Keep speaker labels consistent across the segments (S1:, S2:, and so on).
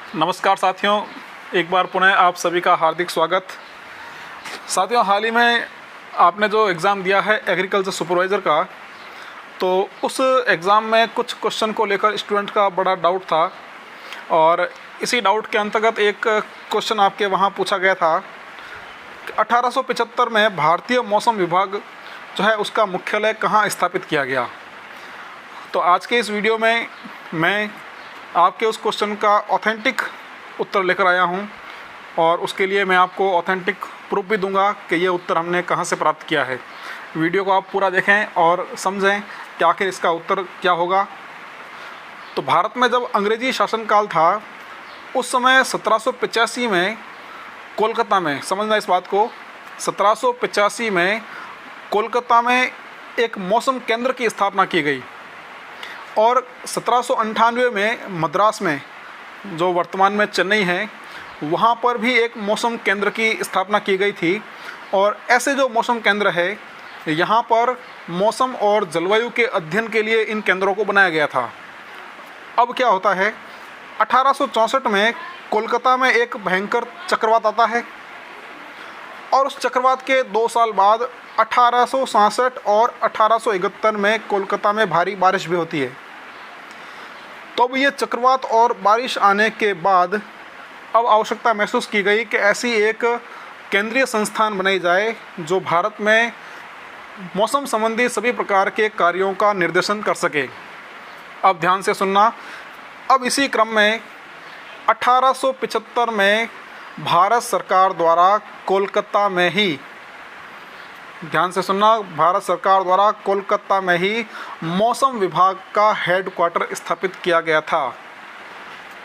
S1: नमस्कार साथियों, एक बार पुनः आप सभी का हार्दिक स्वागत। साथियों, हाल ही में आपने जो एग्ज़ाम दिया है एग्रीकल्चर सुपरवाइज़र का, तो उस एग्ज़ाम में कुछ क्वेश्चन को लेकर स्टूडेंट का बड़ा डाउट था और इसी डाउट के अंतर्गत एक क्वेश्चन आपके वहाँ पूछा गया था। 1875 में भारतीय मौसम विभाग जो है उसका मुख्यालय कहाँ स्थापित किया गया। तो आज के इस वीडियो में मैं आपके उस क्वेश्चन का ऑथेंटिक उत्तर लेकर आया हूं और उसके लिए मैं आपको ऑथेंटिक प्रूफ भी दूंगा कि ये उत्तर हमने कहां से प्राप्त किया है। वीडियो को आप पूरा देखें और समझें कि आखिर इसका उत्तर क्या होगा। तो भारत में जब अंग्रेजी शासनकाल था उस समय 1785 में कोलकाता में, समझना इस बात को, 1785 में कोलकाता में एक मौसम केंद्र की स्थापना की गई और 1798 में मद्रास में, जो वर्तमान में चेन्नई है, वहाँ पर भी एक मौसम केंद्र की स्थापना की गई थी। और ऐसे जो मौसम केंद्र है, यहाँ पर मौसम और जलवायु के अध्ययन के लिए इन केंद्रों को बनाया गया था। अब क्या होता है, 1864 में कोलकाता में एक भयंकर चक्रवात आता है और उस चक्रवात के 2 साल बाद 1866 और 1871 में कोलकाता में भारी बारिश भी होती है। तो अब ये चक्रवात और बारिश आने के बाद अब आवश्यकता महसूस की गई कि ऐसी एक केंद्रीय संस्थान बनाई जाए जो भारत में मौसम संबंधी सभी प्रकार के कार्यों का निर्देशन कर सके। अब ध्यान से सुनना। अब इसी क्रम में 1875 में भारत सरकार द्वारा कोलकाता में ही, ध्यान से सुनना, भारत सरकार द्वारा कोलकाता में ही मौसम विभाग का हेडक्वार्टर स्थापित किया गया था।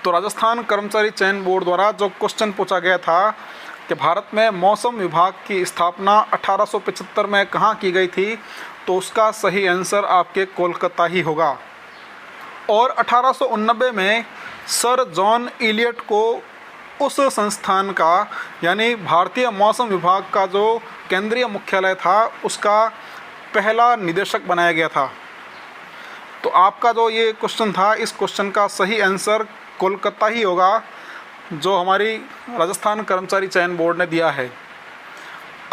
S1: तो राजस्थान कर्मचारी चयन बोर्ड द्वारा जो क्वेश्चन पूछा गया था कि भारत में मौसम विभाग की स्थापना 1875 में कहाँ की गई थी, तो उसका सही आंसर आपके कोलकाता ही होगा। और 1889 में सर जॉन इलियट को उस संस्थान का, यानी भारतीय मौसम विभाग का जो केंद्रीय मुख्यालय था, उसका पहला निदेशक बनाया गया था। तो आपका जो ये क्वेश्चन था, इस क्वेश्चन का सही आंसर कोलकाता ही होगा जो हमारी राजस्थान कर्मचारी चयन बोर्ड ने दिया है।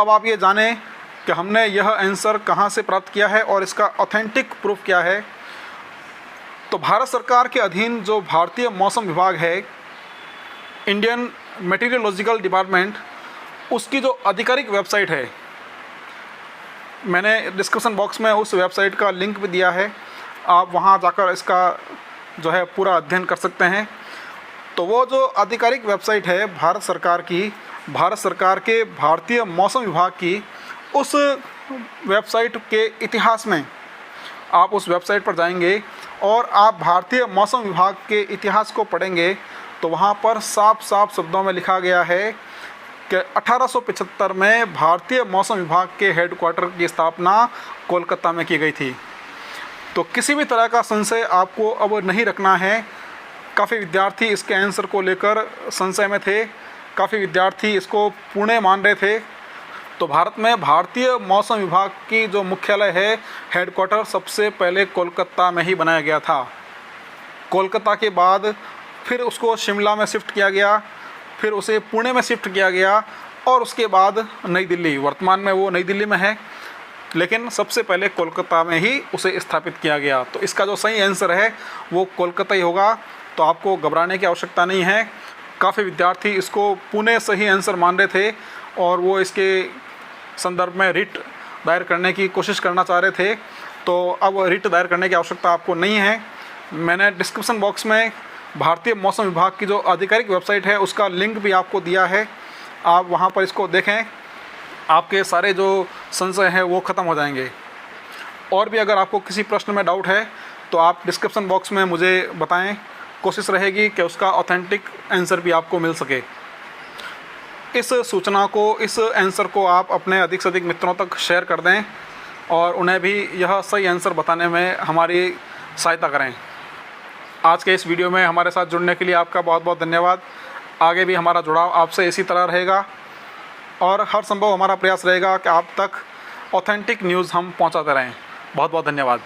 S1: अब आप ये जानें कि हमने यह आंसर कहाँ से प्राप्त किया है और इसका ऑथेंटिक प्रूफ क्या है। तो भारत सरकार के अधीन जो भारतीय मौसम विभाग है, इंडियन मेटीरियोलॉजिकल डिपार्टमेंट, उसकी जो आधिकारिक वेबसाइट है, मैंने डिस्क्रिप्शन बॉक्स में उस वेबसाइट का लिंक भी दिया है, आप वहां जाकर इसका जो है पूरा अध्ययन कर सकते हैं। तो वो जो आधिकारिक वेबसाइट है भारत सरकार की, भारत सरकार के भारतीय मौसम विभाग की, उस वेबसाइट के इतिहास में आप उस वेबसाइट पर जाएंगे और आप भारतीय मौसम विभाग के इतिहास को पढ़ेंगे तो वहाँ पर साफ साफ शब्दों में लिखा गया है कि 1875 में भारतीय मौसम विभाग के हेडक्वार्टर की स्थापना कोलकाता में की गई थी। तो किसी भी तरह का संशय आपको अब नहीं रखना है। काफ़ी विद्यार्थी इसके आंसर को लेकर संशय में थे, काफ़ी विद्यार्थी इसको पुणे मान रहे थे। तो भारत में भारतीय मौसम विभाग की जो मुख्यालय है, हेडक्वार्टर, सबसे पहले कोलकाता में ही बनाया गया था। कोलकाता के बाद फिर उसको शिमला में शिफ्ट किया गया, फिर उसे पुणे में शिफ्ट किया गया और उसके बाद नई दिल्ली, वर्तमान में वो नई दिल्ली में है, लेकिन सबसे पहले कोलकाता में ही उसे स्थापित किया गया। तो इसका जो सही आंसर है वो कोलकाता ही होगा। तो आपको घबराने की आवश्यकता नहीं है। काफ़ी विद्यार्थी इसको पुणे सही आंसर मान रहे थे और वो इसके संदर्भ में रिट दायर करने की कोशिश करना चाह रहे थे। तो अब रिट दायर करने की आवश्यकता आपको नहीं है। मैंने डिस्क्रिप्शन बॉक्स में भारतीय मौसम विभाग की जो आधिकारिक वेबसाइट है उसका लिंक भी आपको दिया है, आप वहां पर इसको देखें, आपके सारे जो संशय हैं वो ख़त्म हो जाएंगे। और भी अगर आपको किसी प्रश्न में डाउट है तो आप डिस्क्रिप्शन बॉक्स में मुझे बताएं, कोशिश रहेगी कि उसका ऑथेंटिक आंसर भी आपको मिल सके। इस सूचना को, इस आंसर को आप अपने अधिक से अधिक मित्रों तक शेयर कर दें और उन्हें भी यह सही आंसर बताने में हमारी सहायता करें। आज के इस वीडियो में हमारे साथ जुड़ने के लिए आपका बहुत बहुत धन्यवाद। आगे भी हमारा जुड़ाव आपसे इसी तरह रहेगा और हर संभव हमारा प्रयास रहेगा कि आप तक ऑथेंटिक न्यूज़ हम पहुंचाते रहें। बहुत बहुत धन्यवाद।